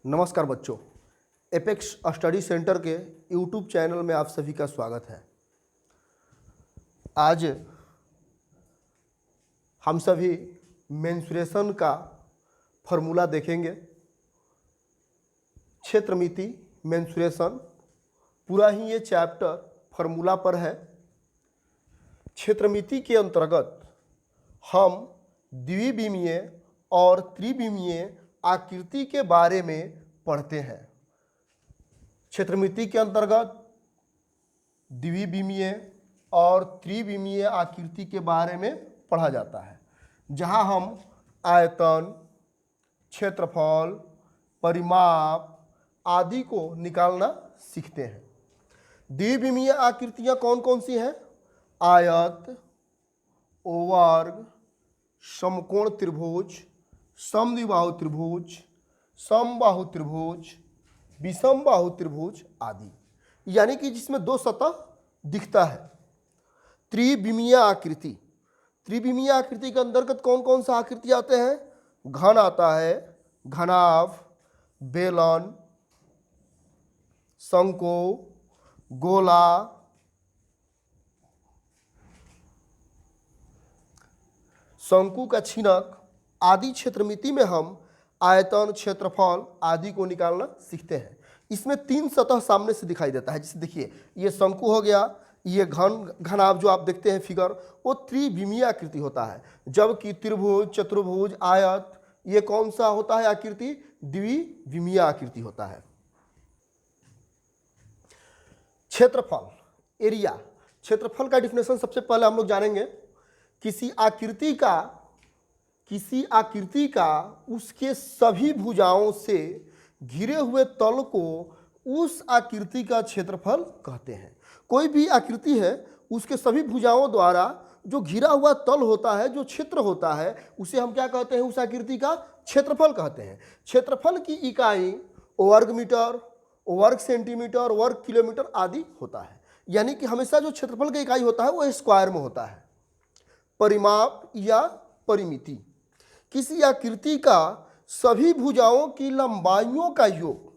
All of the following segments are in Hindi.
नमस्कार बच्चों, एपेक्स स्टडी सेंटर के यूट्यूब चैनल में आप सभी का स्वागत है। आज हम सभी मेंस्ट्रुएशन का फॉर्मूला देखेंगे। क्षेत्रमिति मेंस्ट्रुएशन पूरा ही ये चैप्टर फॉर्मूला पर है। क्षेत्रमिति के अंतर्गत हम द्विविमीय और त्रिविमीय आकृति के बारे में पढ़ते हैं। क्षेत्रमिति के अंतर्गत द्विविमीय और त्रिविमीय आकृति के बारे में पढ़ा जाता है, जहां हम आयतन, क्षेत्रफल, परिमाप आदि को निकालना सीखते हैं। द्विविमीय आकृतियां कौन कौन सी हैं? आयत, ओवर्ग, समकोण त्रिभुज, समद्विबाहु त्रिभुज, समबाहु त्रिभुज, विषमबाहु त्रिभुज आदि, यानी कि जिसमें दो सतह दिखता है। त्रिविमीय आकृति, त्रिविमीय आकृति के अंतर्गत कौन कौन सा आकृति आते हैं? घन आता है, घनाभ, बेलन, शंकु, गोला, शंकु का छिनक आदि। क्षेत्रमिति में हम आयतन, क्षेत्रफल आदि को निकालना सीखते हैं। इसमें तीन सतह सामने से दिखाई देता है। जैसे देखिए, ये शंकु हो गया, ये घनाभ जो आप देखते हैं फिगर, वो त्रिविमीय आकृति होता है। जबकि त्रिभुज, चतुर्भुज, आयत, ये कौन सा होता है आकृति? द्विविमीय आकृति होता है। क्षेत्रफल, एरिया। क्षेत्रफल का डिफिनेशन सबसे पहले हम लोग जानेंगे। किसी आकृति का उसके सभी भुजाओं से घिरे हुए तल को उस आकृति का क्षेत्रफल कहते हैं। कोई भी आकृति है, उसके सभी भुजाओं द्वारा जो घिरा हुआ तल होता है, जो क्षेत्र होता है, उसे हम क्या कहते हैं? उस आकृति का क्षेत्रफल कहते हैं। क्षेत्रफल की इकाई वर्ग मीटर, वर्ग सेंटीमीटर, वर्ग किलोमीटर आदि होता है। यानी कि हमेशा जो क्षेत्रफल की इकाई होता है वो स्क्वायर में होता है। परिमाप या परिमिति, किसी आकृति का सभी भुजाओं की लंबाइयों का योग,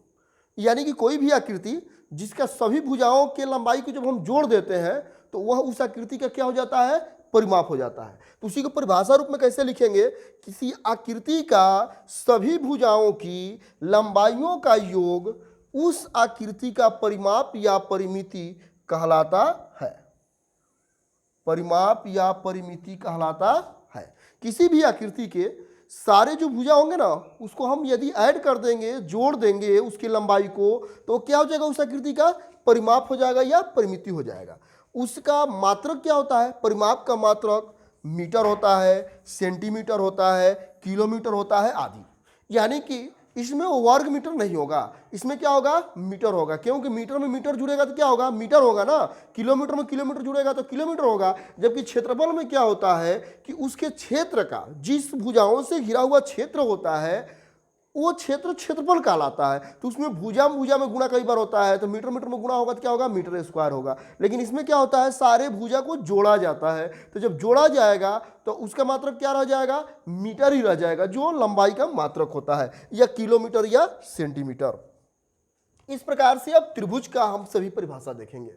यानी कि कोई भी आकृति जिसका सभी भुजाओं के लंबाई को जब हम जोड़ देते हैं तो वह उस आकृति का क्या हो जाता है? परिमाप हो जाता है। तो उसी को परिभाषा रूप में कैसे लिखेंगे? किसी आकृति का सभी भुजाओं की लंबाइयों का योग उस आकृति का परिमाप या परिमिति कहलाता है। परिमाप या परिमिति कहलाता है। किसी भी आकृति के सारे जो भुजा होंगे ना, उसको हम यदि ऐड कर देंगे, जोड़ देंगे उसकी लंबाई को, तो क्या हो जाएगा? उस आकृति का परिमाप हो जाएगा या परिमिति हो जाएगा। उसका मात्रक क्या होता है? परिमाप का मात्रक मीटर होता है, सेंटीमीटर होता है, किलोमीटर होता है आदि। यानी कि इसमें वर्ग मीटर नहीं होगा, इसमें क्या होगा? मीटर होगा। क्योंकि मीटर में मीटर जुड़ेगा तो क्या होगा? मीटर होगा ना। किलोमीटर में किलोमीटर जुड़ेगा तो किलोमीटर होगा। जबकि क्षेत्रफल में क्या होता है कि उसके क्षेत्र का, जिस भुजाओं से घिरा हुआ क्षेत्र होता है, वो क्षेत्र क्षेत्रफल कहलाता है। तो उसमें भुजा में गुणा कई बार होता है, तो मीटर में गुणा होगा तो क्या होगा? मीटर स्क्वायर होगा। लेकिन इसमें क्या होता है? सारे भुजा को जोड़ा जाता है। तो जब जोड़ा जाएगा तो उसका मात्रक क्या रह जाएगा? मीटर ही रह जाएगा, जो लंबाई का मात्रक होता है, या किलोमीटर या सेंटीमीटर। इस प्रकार से अब त्रिभुज का हम सभी परिभाषा देखेंगे।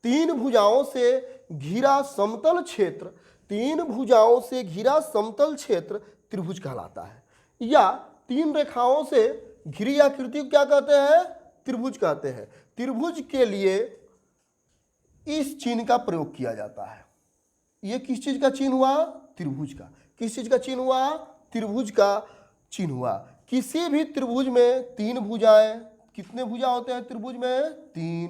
तीन भुजाओं से घिरा समतल क्षेत्र, तीन भुजाओं से घिरा समतल क्षेत्र त्रिभुज कहलाता है। या तीन रेखाओं से घिरी आकृति को क्या कहते हैं? त्रिभुज कहते हैं। त्रिभुज के लिए इस चिन्ह का प्रयोग किया जाता है। यह किस चीज का चिन्ह हुआ? त्रिभुज का। किस चीज का चिन्ह हुआ? त्रिभुज का चिन्ह हुआ। किसी भी त्रिभुज में तीन भुजाएं, कितने भुजा होते हैं त्रिभुज में? तीन।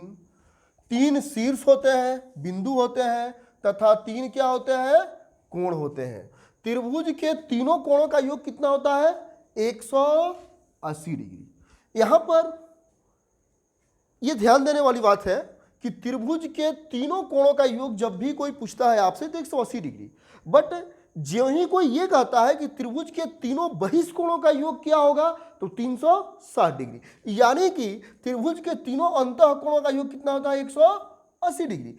तीन शीर्ष होते हैं, बिंदु होते हैं, तथा तीन क्या होते हैं? कोण होते हैं। त्रिभुज के तीनों कोणों का योग कितना होता है? 180 डिग्री। यहां पर यह ध्यान देने वाली बात है कि त्रिभुज के तीनों कोणों का योग जब भी कोई पूछता है आपसे तो 180 डिग्री, बट ज्यों ही कोई यह कहता है कि त्रिभुज के तीनों बहिष्कोणों का योग क्या होगा, तो 360 डिग्री। यानी कि त्रिभुज के तीनों अंतःकोणों का योग कितना होता है? 180 डिग्री।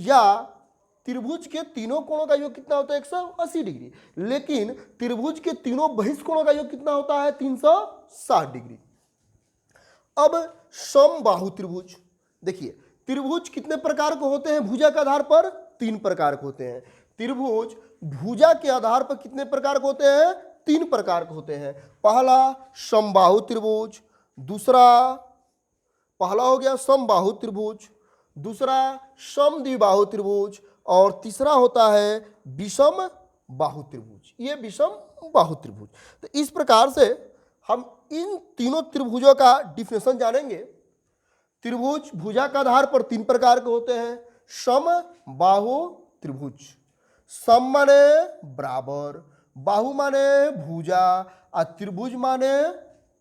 या त्रिभुज के तीनों कोणों का योग कितना होता है? 180 डिग्री। लेकिन त्रिभुज के तीनों बहिष्कोणों का योग कितना होता है? 360 डिग्री। अब समबाहु त्रिभुज, देखिए त्रिभुज कितने प्रकार के होते हैं भुजा के आधार पर? 3 प्रकार के होते हैं। त्रिभुज भुजा के आधार पर कितने प्रकार के होते हैं? 3 प्रकार के होते हैं। पहला समबाहु त्रिभुज, दूसरा, पहला हो गया समबाहु त्रिभुज, दूसरा समद्विबाहु त्रिभुज, और तीसरा होता है विषम बाहु त्रिभुज। ये विषम बाहु त्रिभुज। तो इस प्रकार से हम इन तीनों त्रिभुजों का डिफिनेशन जानेंगे। त्रिभुज भुजा का आधार पर 3 प्रकार के होते हैं। सम बाहु त्रिभुज, सम माने बराबर, बाहु माने भुजा, और त्रिभुज माने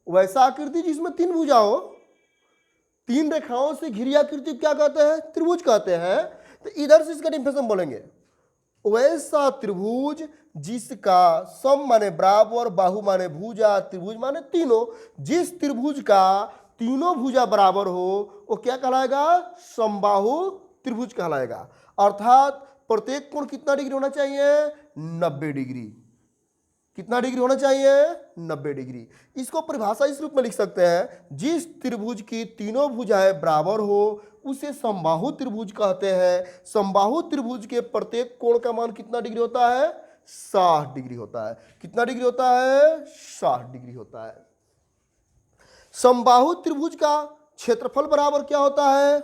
वैसा आकृति जिसमें 3 भुजा हो। 3 रेखाओं से घिरी आकृति क्या कहते हैं? त्रिभुज कहते हैं। तो इधर से इसका डिफिनेशन बोलेंगे, वैसा त्रिभुज जिसका सम माने बराबर, बाहु माने भुजा, त्रिभुज माने तीनों, जिस त्रिभुज का तीनों भुजा बराबर हो वो क्या कहलाएगा? समबाहु त्रिभुज कहलाएगा। अर्थात प्रत्येक कोण कितना डिग्री होना चाहिए? 90 डिग्री। कितना डिग्री होना चाहिए? 90 डिग्री। इसको परिभाषा इस रूप में लिख सकते हैं, जिस त्रिभुज की तीनों भुजाएं बराबर हो उसे समबाहु त्रिभुज कहते हैं। समबाहु त्रिभुज के प्रत्येक कोण का मान कितना डिग्री होता है? 60 डिग्री होता है। कितना डिग्री होता है? 60 डिग्री होता है। समबाहु त्रिभुज का क्षेत्रफल बराबर क्या होता है?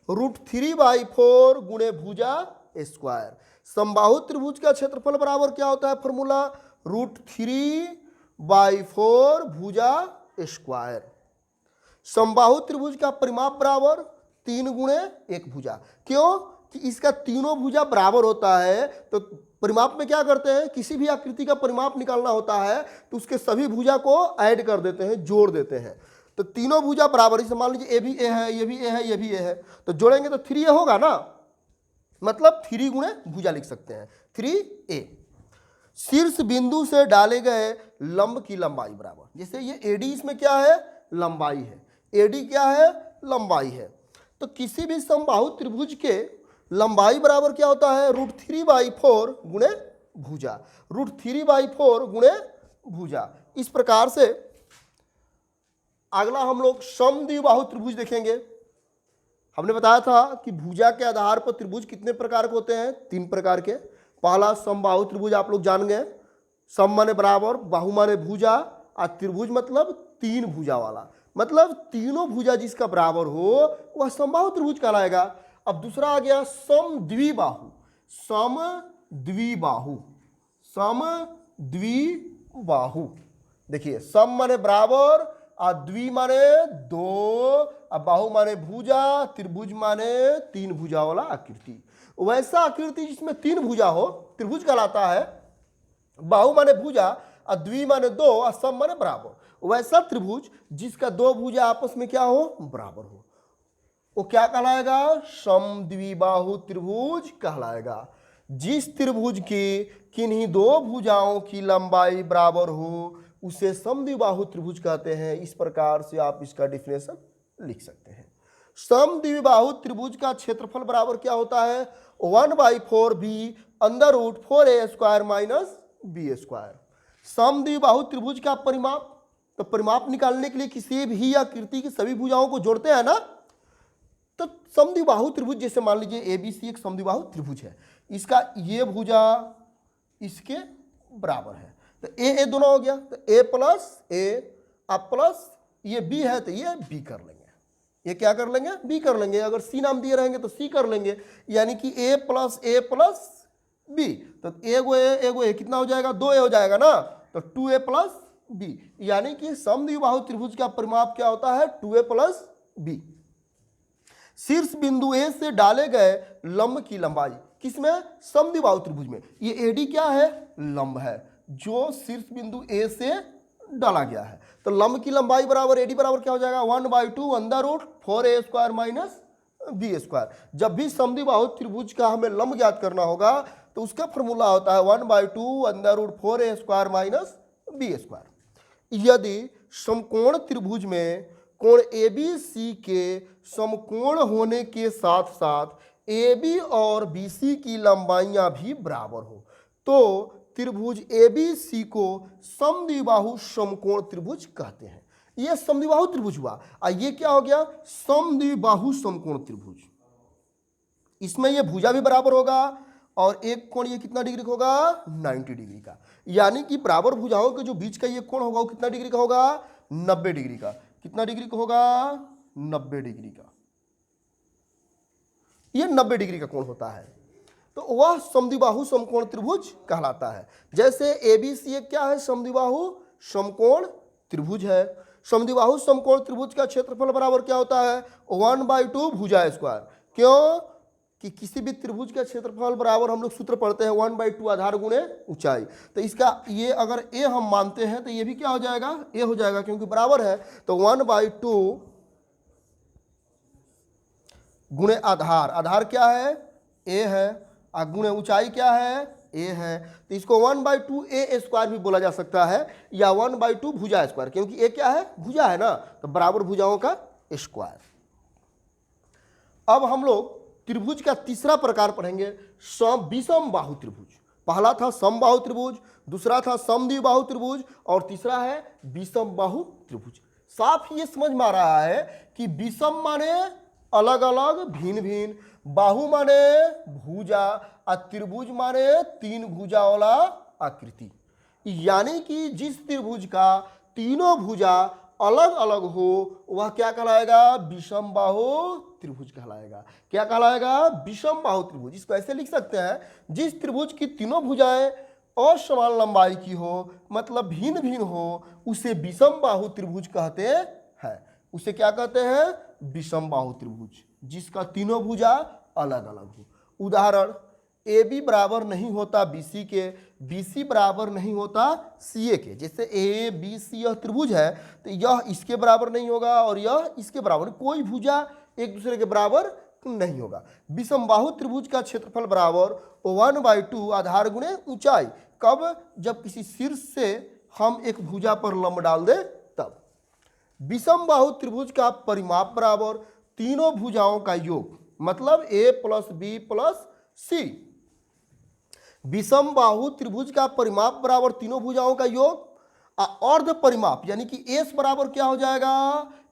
√3/4 गुणे भुजा स्क्वायर। समबाहु त्रिभुज का क्षेत्रफल बराबर क्या होता है? फॉर्मूला √3/4 भुजा स्क्वायर। समबाहु त्रिभुज का परिमाप बराबर 3 गुणे 1 भुजा। क्यों? कि इसका तीनों भुजा बराबर होता है। तो परिमाप में क्या करते हैं? किसी भी आकृति का परिमाप निकालना होता है तो उसके सभी भुजा को ऐड कर देते हैं, जोड़ देते हैं। तो तीनों भुजा बराबर, जैसे मान लीजिए ए भी ए है, ये भी ए है, ये भी ए है, तो जोड़ेंगे तो 3a होगा ना, मतलब 3 गुणे भुजा लिख सकते हैं, 3a। शीर्ष बिंदु से डाले गए लंब की लंबाई बराबर, जैसे ये AD इसमें क्या है? लंबाई है। AD क्या है? लंबाई है। तो किसी भी समबाहु त्रिभुज के लंबाई बराबर क्या होता है? √3/4 गुणे भुजा। √3/4 गुणे भुजा। इस प्रकार से अगला हम लोग समद्विबाहु त्रिभुज देखेंगे। हमने बताया था कि भुजा के आधार पर त्रिभुज कितने प्रकार के होते हैं? 3 प्रकार के। पहला समबाहु त्रिभुज आप लोग जान गए, सम माने बराबर, बाहु माने भुजा, और त्रिभुज मतलब 3 भुजा वाला, मतलब तीनों भुजा जिसका बराबर हो वह समबाहु त्रिभुज कहलाएगा। अब दूसरा आ गया समद्विबाहु। समद्विबाहु, समद्विबाहु, देखिए सम माने बराबर, और द्वि माने 2, और बाहु माने भुजा, त्रिभुज माने 3 भुजा वाला आकृति। वैसा आकृति जिसमें 3 भुजा हो त्रिभुज कहलाता है। बाहु माने भुजा, और द्वि माने 2, और सम माने बराबर। वैसा त्रिभुज जिसका 2 भुजा आपस में क्या हो? बराबर हो, वो क्या कहलाएगा? समद्विबाहु त्रिभुज कहलाएगा। जिस त्रिभुज की किन्हीं 2 भुजाओं की लंबाई बराबर हो उसे समद्विबाहु त्रिभुज कहते हैं। इस प्रकार से आप इसका डिफिनेशन लिख सकते हैं। समद्विबाहु त्रिभुज का क्षेत्रफल बराबर क्या होता है? 1/4b √4a² - b²। समद्विबाहु त्रिभुज का परिमाप, तो परिमाप निकालने के लिए किसी भी आकृति की सभी भुजाओं को जोड़ते हैं ना, तो समद्विबाहु त्रिभुज, जैसे मान लीजिए ABC एक समद्विबाहु त्रिभुज है, इसका ये भुजा इसके बराबर है, तो ए दोनों हो गया, तो A + A अब प्लस ये B है तो ये B कर लेंगे। ये क्या कर लेंगे? B कर लेंगे। अगर C नाम दिए रहेंगे तो C कर लेंगे, यानी कि A + A + B। तो एगो ए कितना हो जाएगा? 2a हो जाएगा ना, तो 2a + b, यानी कि समद्विबाहु त्रिभुज का परिमाप क्या होता है? 2a + b। शीर्ष बिंदु A से डाले गए लंब की लंबाई, किसमें? समद्विबाहु त्रिभुज में। ये AD क्या है? लंब है जो शीर्ष बिंदु A से डाला गया है। तो लंब की लंबाई बराबर AD बराबर क्या हो जाएगा? 1/2 √4a² - b²। जब भी समद्विबाहु त्रिभुज का हमें लंब ज्ञात करना होगा तो उसका फॉर्मूला होता है 1/2 √4a² - b²। यदि समकोण त्रिभुज में कोण ABC के समकोण होने के साथ साथ AB और BC की लंबाइयां भी बराबर हो तो त्रिभुज ABC को समद्विबाहु समकोण त्रिभुज कहते हैं। ये समद्विबाहु त्रिभुज हुआ। और ये क्या हो गया, समद्विबाहु समकोण त्रिभुज। इसमें ये भुजा भी बराबर होगा और एक कोण ये कितना डिग्री का होगा, 90 डिग्री का। यानी कि बराबर भुजाओं के जो बीच का ये कोण होगा वो कितना डिग्री का होगा, 90 डिग्री का। कितना डिग्री का होगा, 90 डिग्री का। ये 90 डिग्री का कोण होता है, तो वह समद्विबाहु समकोण त्रिभुज कहलाता है। जैसे एबीसी क्या है, समद्विबाहु समकोण त्रिभुज है। समद्विबाहु समकोण त्रिभुज का क्षेत्रफल बराबर क्या होता है, 1/2 भुजा स्क्वायर। क्यों कि किसी भी त्रिभुज का क्षेत्रफल बराबर, हम लोग सूत्र पढ़ते हैं 1/2 आधार गुणे ऊंचाई। तो इसका ये अगर ए हम मानते हैं तो ये भी क्या हो जाएगा, ए हो जाएगा, क्योंकि बराबर है। तो 1/2 गुणे आधार, आधार क्या है, ए है, और गुणे ऊंचाई क्या है, ए है। तो इसको 1/2 ए स्क्वायर भी बोला जा सकता है, या 1/2 भुजा स्क्वायर, क्योंकि ए क्या है, भुजा है ना, तो बराबर भुजाओं का स्क्वायर। अब हम लोग त्रिभुज का तीसरा प्रकार पढ़ेंगे, विषम बाहु त्रिभुज। पहला था समबाहु त्रिभुज, दूसरा था समद्विबाहु त्रिभुज, और तीसरा है विषम बाहु त्रिभुज। साफ ये समझ में आ रहा है कि विषम माने अलग अलग भिन्न भिन्न, बाहु माने भुजा, और त्रिभुज माने 3 भुजा वाला आकृति। यानी कि जिस त्रिभुज का तीनों भुजा अलग अलग हो वह क्या कहलाएगा, विषम बाहु त्रिभुज कहलाएगा। क्या कहलाएगा, विषम बाहु त्रिभुज। इसको ऐसे लिख सकते हैं, जिस त्रिभुज की तीनों भुजाएं असमान लंबाई की हो, मतलब भिन्न भिन्न हो, उसे विषम बाहु त्रिभुज कहते हैं। उसे क्या कहते हैं, विषम बाहु त्रिभुज, जिसका तीनों भुजा अलग अलग हो। उदाहरण, ए बी बराबर नहीं होता बी सी के, बी सी बराबर नहीं होता सी ए के। जैसे ए बी सी यह त्रिभुज है, तो यह इसके बराबर नहीं होगा और यह इसके बराबर, कोई भुजा एक दूसरे के बराबर नहीं होगा। विषम बाहु त्रिभुज का क्षेत्रफल बराबर 1/2 आधार गुणे ऊंचाई। कब, जब किसी शीर्ष से हम एक भुजा पर लंब डाल दे तब। विषम बाहु त्रिभुज का परिमाप बराबर तीनों भुजाओं का योग, मतलब a + b + c। विषम बाहु त्रिभुज का परिमाप बराबर तीनों भुजाओं का योग, अर्ध परिमाप यानी कि एस बराबर क्या हो जाएगा,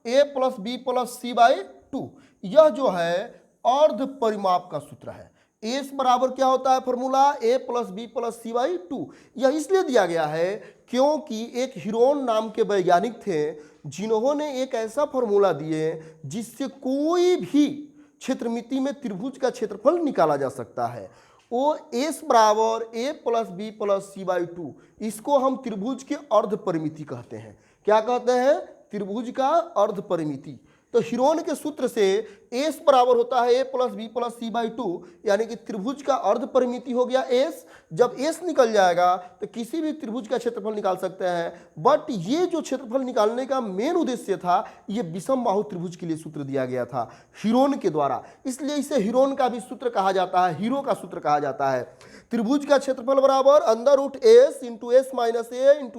a + b + c/2। यह जो है अर्ध परिमाप का सूत्र है। एस बराबर क्या होता है फॉर्मूला, a + b + c/2। यह इसलिए दिया गया है क्योंकि एक हीरोन नाम के वैज्ञानिक थे जिन्होंने एक ऐसा फॉर्मूला दिए जिससे कोई भी क्षेत्रमिति में त्रिभुज का क्षेत्रफल निकाला जा सकता है। वो एस बराबर a + b + c/2, इसको हम त्रिभुज के अर्ध परिमिति कहते हैं। क्या कहते हैं, त्रिभुज का अर्ध परिमिति। तो हीरोन के सूत्र से एस बराबर होता है a + b + c/2, यानी कि त्रिभुज का अर्ध परिमिति हो गया एस। जब एस निकल जाएगा तो किसी भी त्रिभुज का क्षेत्रफल निकाल सकते हैं। बट ये जो क्षेत्रफल निकालने का मेन उद्देश्य था, ये विषम बाहु त्रिभुज के लिए सूत्र दिया गया था हीरोन के द्वारा, इसलिए इसे हीरोन का भी सूत्र कहा जाता है, हीरो का सूत्र कहा जाता है। त्रिभुज का क्षेत्रफल बराबर √s × s - a ×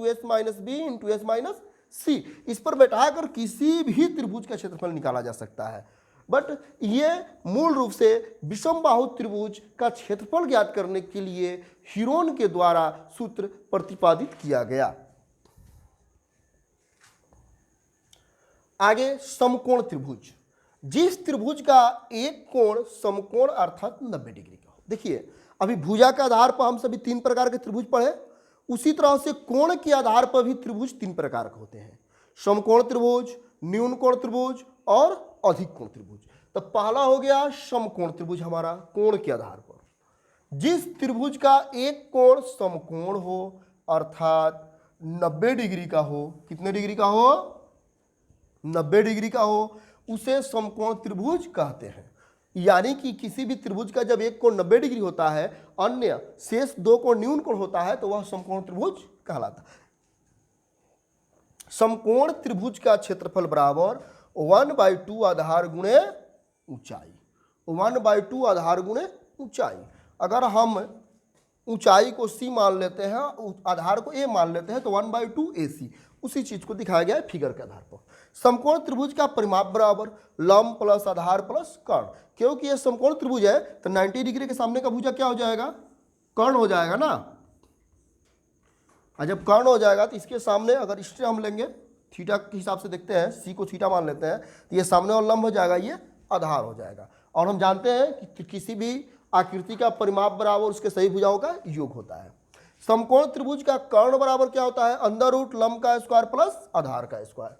s - b × s - सी। इस पर बैठाकर किसी भी त्रिभुज का क्षेत्रफल निकाला जा सकता है। बट ये मूल रूप से विषम बाहु त्रिभुज का क्षेत्रफल ज्ञात करने के लिए हीरोन के द्वारा सूत्र प्रतिपादित किया गया। आगे समकोण त्रिभुज, जिस त्रिभुज का एक कोण समकोण अर्थात 90 डिग्री का हो। देखिए, अभी भुजा के आधार पर हम सभी 3 प्रकार के त्रिभुज पढ़े, उसी तरह से कोण के आधार पर भी त्रिभुज 3 प्रकार के होते हैं, समकोण त्रिभुज, न्यून कोण त्रिभुज और अधिक कोण त्रिभुज। तो पहला हो गया समकोण त्रिभुज हमारा, कोण के आधार पर जिस त्रिभुज का एक कोण समकोण हो अर्थात 90 डिग्री का हो। कितने डिग्री का हो, 90 डिग्री का हो, उसे समकोण त्रिभुज कहते हैं। यानी कि किसी भी त्रिभुज का जब एक कोण 90 डिग्री होता है, अन्य शेष 2 कोण न्यून कोण होता है, तो वह समकोण त्रिभुज कहलाता है। समकोण त्रिभुज का क्षेत्रफल बराबर 1/2 आधार गुणे ऊंचाई, 1/2 आधार गुणे ऊंचाई। अगर हम ऊंचाई को c मान लेते हैं, आधार को a मान लेते हैं, तो 1/2 AC। उसी चीज को दिखाया गया है फिगर के आधार पर। समकोण त्रिभुज का परिमाप बराबर लंब प्लस आधार प्लस कर्ण। क्योंकि ये समकोण त्रिभुज है तो 90 डिग्री के सामने का भुजा क्या हो जाएगा, कर्ण हो जाएगा ना। और जब कर्ण हो जाएगा तो इसके सामने अगर इससे हम लेंगे थीटा के हिसाब से देखते हैं, सी को थीटा मान लेते हैं, तो ये सामने वाला लंब हो जाएगा, ये आधार हो जाएगा। और हम जानते हैं कि किसी भी आकृति का परिमाप बराबर उसके सही भुजाओं का योग होता है। समकोण त्रिभुज का कर्ण बराबर क्या होता है? अंडर रूट लंब का स्क्वायर प्लस आधार का स्क्वायर।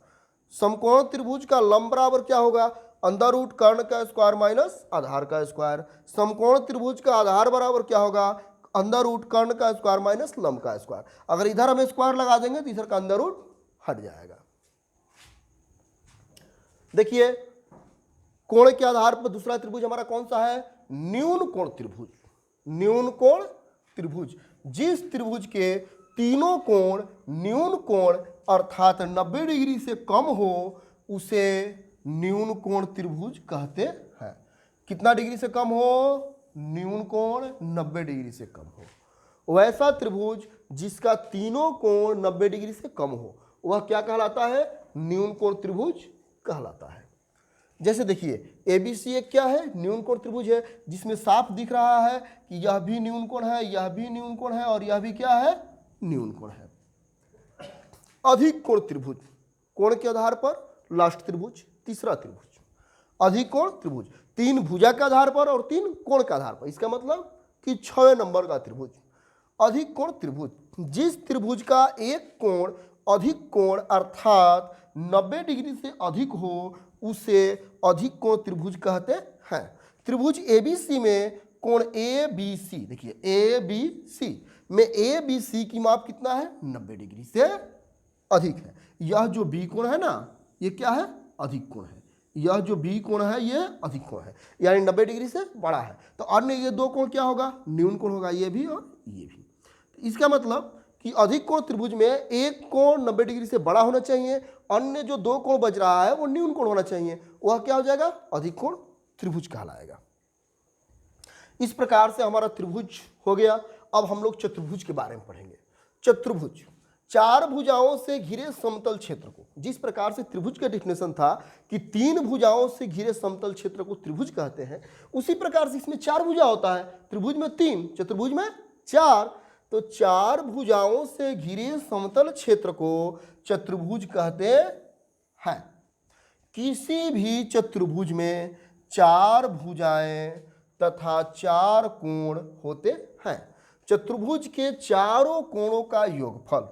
समकोण त्रिभुज का लंब बराबर क्या होगा? अंडर रूट कर्ण का स्क्वायर माइनस आधार का स्क्वायर। समकोण त्रिभुज का आधार बराबर क्या होगा? अंडर रूट कर्ण का स्क्वायर माइनस लंब का स्क्वायर। अगर इधर हम स्क्वायर लगा देंगे तो इधर का अंडर रूट हट जाएगा। देखिए कोण के आधार पर दूसरा त्रिभुज हमारा कौन सा है? न्यून कोण त्रिभुज। न्यून कोण त्रिभुज, जिस त्रिभुज के तीनों कोण न्यून कोण अर्थात 90 डिग्री से कम हो उसे न्यून कोण त्रिभुज कहते हैं। कितना डिग्री से कम हो? न्यून कोण 90 डिग्री से कम हो। वैसा त्रिभुज जिसका तीनों कोण 90 डिग्री से कम हो वह क्या कहलाता है? न्यून कोण त्रिभुज कहलाता है। जैसे देखिए ABC एक क्या है? न्यून कोण त्रिभुज है, जिसमें साफ दिख रहा है कि यह भी न्यून कोण है, यह भी न्यून कोण है और यह भी क्या है? न्यून कोण है। अधिक कोण त्रिभुज, कोण के आधार पर लास्ट त्रिभुज, तीसरा त्रिभुज। अधिक कोण त्रिभुज 3 भुजा के आधार पर और 3 कोण के आधार पर, इसका मतलब कि 6 नंबर का त्रिभुज। अधिक कोण त्रिभुज, जिस त्रिभुज का एक कोण अधिक कोण अर्थात 90 डिग्री से अधिक हो उसे अधिक कोण त्रिभुज कहते हैं। त्रिभुज ABC में कोण ABC, देखिए ABC में ABC की माप कितना है? 90 डिग्री से अधिक है। यह जो B कोण है ना, ये क्या है? अधिक कोण है। यह जो B कोण है ये अधिक कोण है, यानी 90 डिग्री से बड़ा है। तो अन्य ये दो कोण क्या होगा? न्यून कोण होगा, ये भी और ये भी। तो इसका मतलब कि अधिक कोण त्रिभुज में एक कोण 90 डिग्री से बड़ा होना चाहिए, अन्य जो दो कोण बच रहा है वो न्यून कोण होना चाहिए, वह क्या हो जाएगा? अधिक कोण त्रिभुज कहलाएगा। इस प्रकार से हमारा त्रिभुज हो गया। अब हम लोग चतुर्भुज के बारे में पढ़ेंगे। चतुर्भुज 4 भुजाओं से घिरे समतल क्षेत्र को, जिस प्रकार से त्रिभुज का डेफिनेशन था कि 3 भुजाओं से घिरे समतल क्षेत्र को त्रिभुज कहते हैं, उसी प्रकार से इसमें 4 भुजा होता है। त्रिभुज में 3, चतुर्भुज में 4। तो 4 भुजाओं से घिरे समतल क्षेत्र को चतुर्भुज कहते हैं। किसी भी चतुर्भुज में 4 भुजाएं तथा 4 कोण होते हैं। चतुर्भुज के चारों कोणों का योगफल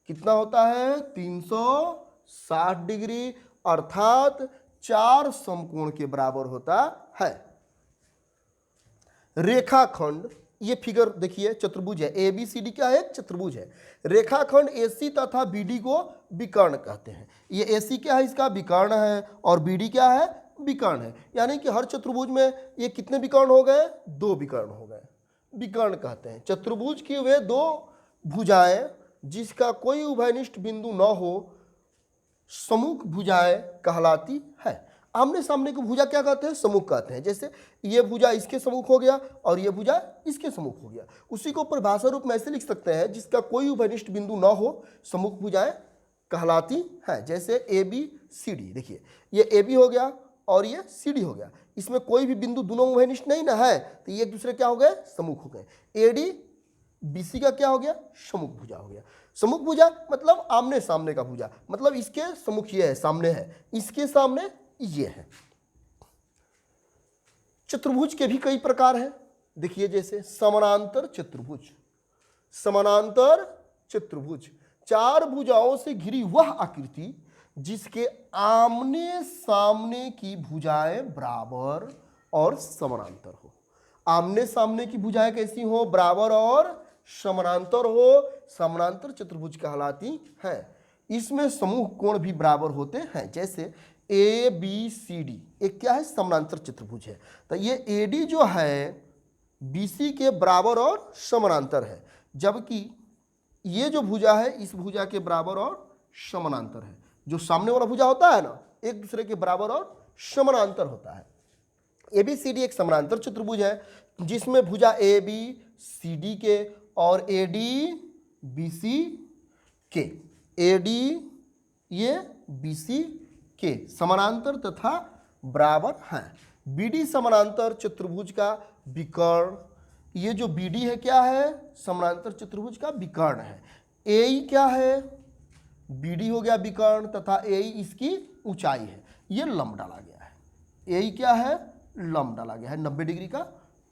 कितना होता है? 360 डिग्री अर्थात 4 समकोण के बराबर होता है। रेखाखंड, ये फिगर देखिए चतुर्भुज है, ABCD क्या है? चतुर्भुज है। रेखाखंड AC तथा BD को विकर्ण कहते हैं। ये AC क्या है? इसका विकर्ण है, और BD क्या है? विकर्ण है। यानी कि हर चतुर्भुज में ये कितने विकर्ण हो गए? 2 विकर्ण हो गए, विकर्ण कहते हैं। चतुर्भुज की वे 2 भुजाएं जिसका कोई उभयनिष्ठ बिंदु न हो सम्मुख भुजाएं कहलाती है। आमने सामने की भुजा क्या कहते हैं? सम्मुख कहते हैं। जैसे ये भुजा इसके सम्मुख हो गया और ये भुजा इसके सम्मुख हो गया, उसी को परिभाषा रूप में ऐसे लिख सकते हैं, जिसका कोई उभयनिष्ठ बिंदु न हो सम्मुख भुजाएं कहलाती हैं। जैसे ABCD, देखिए ये AB हो गया और ये CD हो गया, इसमें कोई भी बिंदु दोनों उभयनिष्ठ नहीं ना है, तो ये एक दूसरे क्या हो गए? सम्मुख हो गए। AD BC का क्या हो गया? सम्मुख भुजा हो गया। सम्मुख भुजा मतलब आमने सामने का भुजा, मतलब इसके सम्मुख ये है, सामने है, इसके सामने ये है। चतुर्भुज के भी कई प्रकार हैं। देखिए जैसे समानांतर चतुर्भुज। समानांतर चतुर्भुज 4 भुजाओं से घिरी वह आकृति जिसके आमने सामने की भुजाएं बराबर और समानांतर हो। आमने सामने की भुजाएं कैसी हो? बराबर और समानांतर हो, समानांतर चतुर्भुज कहलाती हैं। इसमें समूह कोण भी बराबर होते हैं। जैसे ABCD एक क्या है? समानांतर चतुर्भुज है। तो ये AD जो है BC के बराबर और समानांतर है, जबकि ये जो भुजा है इस भुजा के बराबर और समानांतर है। जो सामने वाला भुजा होता है ना, एक दूसरे के बराबर और समानांतर होता है। ABCD एक समानांतर चतुर्भुज है जिसमें भुजा ABCD के और AD BC के, AD ये BC के समानांतर तथा बराबर हैं। BD समानांतर चतुर्भुज का विकर्ण, ये जो BD है क्या है? समानांतर चतुर्भुज का विकर्ण है। AE क्या है? BD हो गया विकर्ण तथा AE इसकी ऊंचाई है, ये लंब डाला गया है। AE क्या है? लंब डाला गया है, 90 डिग्री का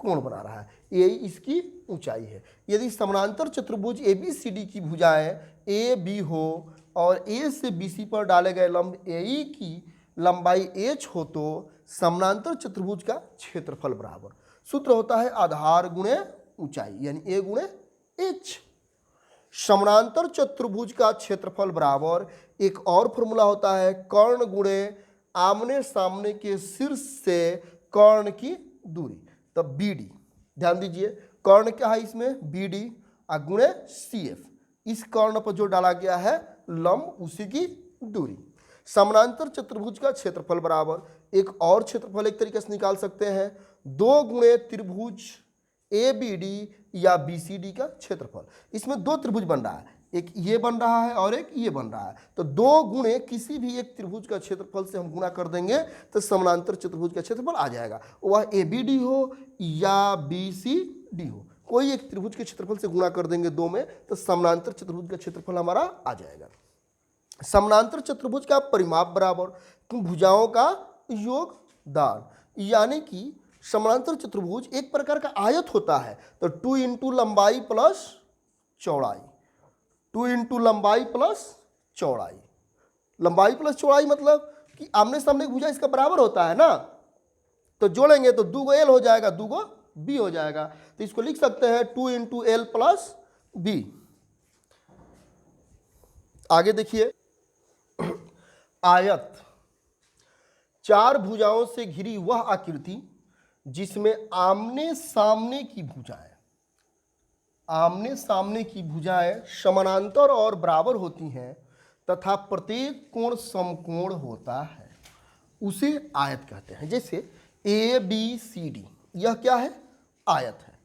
कोण बना रहा है। AE इसकी ऊंचाई है। यदि समानांतर चतुर्भुज ABCD की भुजाएं AB हो और A से BC पर डाले गए लंब AE की लंबाई h हो तो समानांतर चतुर्भुज का क्षेत्रफल बराबर, सूत्र होता है आधार गुणे ऊंचाई यानी A गुणे h। समानांतर चतुर्भुज का क्षेत्रफल बराबर एक और फॉर्मूला होता है कर्ण गुणे आमने सामने के शीर्ष से कर्ण की दूरी, तब BD। ध्यान दीजिए कर्ण क्या है इसमें? BD गुणे CF, इस कर्ण पर जो डाला गया है लंब उसी की दूरी। समानांतर चतुर्भुज का क्षेत्रफल बराबर एक और क्षेत्रफल एक तरीके से निकाल सकते हैं 2 गुणे त्रिभुज ABD या BCD का क्षेत्रफल। इसमें दो त्रिभुज बन रहा है, एक ये बन रहा है और एक ये बन रहा है, तो 2 गुणे किसी भी एक त्रिभुज का क्षेत्रफल से हम गुणा कर देंगे तो समानांतर चतुर्भुज का क्षेत्रफल आ जाएगा। वह ABD हो या BCD हो, कोई एक त्रिभुज के क्षेत्रफल से गुणा कर देंगे 2 में तो समानांतर चतुर्भुज का क्षेत्रफल हमारा आ जाएगा। समानांतर चतुर्भुज का परिमाप बराबर भुजाओं का योगदान, यानी कि समानांतर चतुर्भुज एक प्रकार का आयत होता है, तो 2 इंटू लंबाई प्लस चौड़ाई, 2 इंटू लंबाई प्लस चौड़ाई। लंबाई प्लस चौड़ाई मतलब कि आमने सामने भुजा इसका बराबर होता है ना, तो जोड़ेंगे तो 2 L हो जाएगा, 2 B हो जाएगा, तो इसको लिख सकते हैं 2 इंटू L प्लस B। आगे देखिए आयत, 4 भुजाओं से घिरी वह आकृति जिसमें आमने सामने की भुजाएं समानांतर और बराबर होती हैं तथा प्रत्येक कोण समकोण होता है, उसे आयत कहते हैं। जैसे ABCD यह क्या है? आयत है।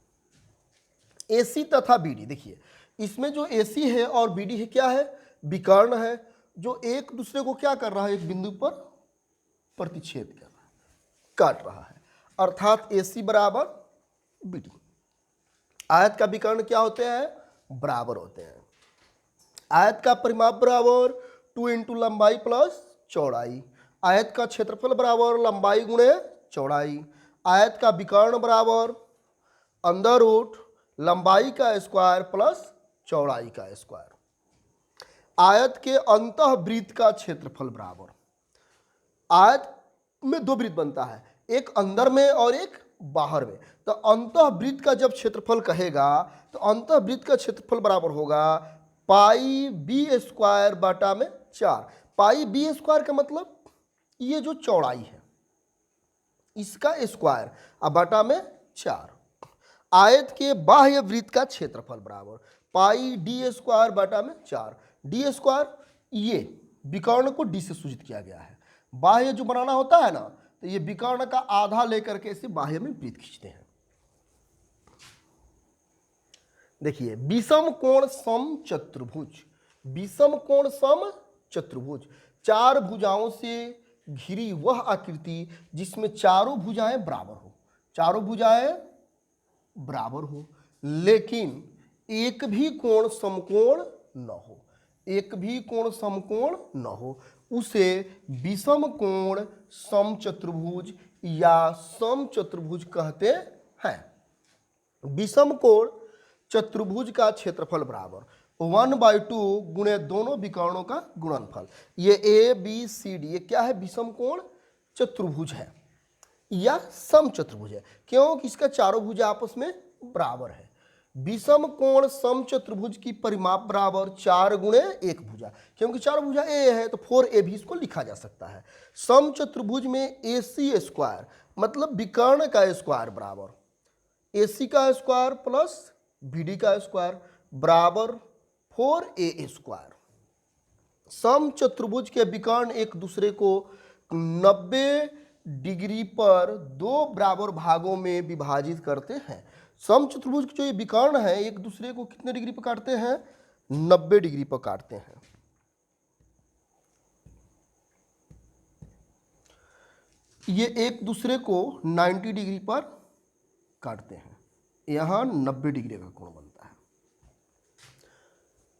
AC तथा BD, देखिए इसमें जो AC है और BD है क्या है? विकर्ण है, जो एक दूसरे को क्या कर रहा है? एक बिंदु पर प्रतिच्छेद कर रहा है, काट रहा है, अर्थात AC बराबर BD। आयत का विकर्ण क्या होते हैं? बराबर होते हैं। आयत का परिमाप बराबर 2 इंटू लंबाई प्लस चौड़ाई। आयत का क्षेत्रफल बराबर लंबाई गुणे चौड़ाई। आयत का विकर्ण बराबर अंडर रूट लंबाई का स्क्वायर प्लस चौड़ाई का स्क्वायर। आयत के अंतःवृत्त का क्षेत्रफल बराबर, आयत में 2 वृत्त बनता है, एक अंदर में और एक बाहर में, तो अंतःवृत्त का जब क्षेत्रफल कहेगा तो अंतःवृत्त का क्षेत्रफल बराबर होगा पाई B स्क्वायर बटा में 4। पाई B स्क्वायर का मतलब ये जो चौड़ाई है इसका स्क्वायर अब बटा में 4। आयत के बाह्य वृत्त का क्षेत्रफल बराबर पाई D स्क्वायर बटा में 4। D स्क्वायर ये विकर्ण को D से सूचित किया गया है, बाह्य जो बनाना होता है ना, तो ये विकर्ण का आधा लेकर के इसे बाह्य में वृत्त खींचते हैं। देखिए विषम कोण सम चतुर्भुज, विषम कोण सम चतुर्भुज 4 भुजाओं से घिरी वह आकृति जिसमें चारों भुजाएं बराबर हो, चारों भुजाएं बराबर हो लेकिन एक भी कोण समकोण न हो, एक भी कोण समकोण न हो, उसे विषम कोण समचतुर्भुज या समचतुर्भुज कहते हैं। विषम कोण चतुर्भुज का क्षेत्रफल बराबर 1/2 गुणे दोनों विकर्णों का गुणनफल। ये ABCD ये क्या है? विषम कोण चतुर्भुज है या समचतुर्भुज है, क्योंकि इसका चारों भुजा आपस में बराबर है। विषम कोण समचतुर्भुज की परिमाप बराबर 4 गुणे 1 भुजा, क्योंकि चारों भुजा A है तो 4A भी इसको लिखा जा सकता है। समचतुर्भुज में AC स्क्वायर मतलब विकर्ण का स्क्वायर बराबर AC का स्क्वायर प्लस BD का स्क्वायर बराबर 4A स्क्वायर। समचतुर्भुज के विकर्ण एक दूसरे को 90 डिग्री पर 2 बराबर भागों में विभाजित करते हैं। समचतुर्भुज जो ये विकर्ण है एक दूसरे को कितने डिग्री पर काटते हैं? 90 डिग्री पर काटते हैं। ये एक दूसरे को 90 डिग्री पर काटते हैं, यहां 90 डिग्री का कोण बनता है।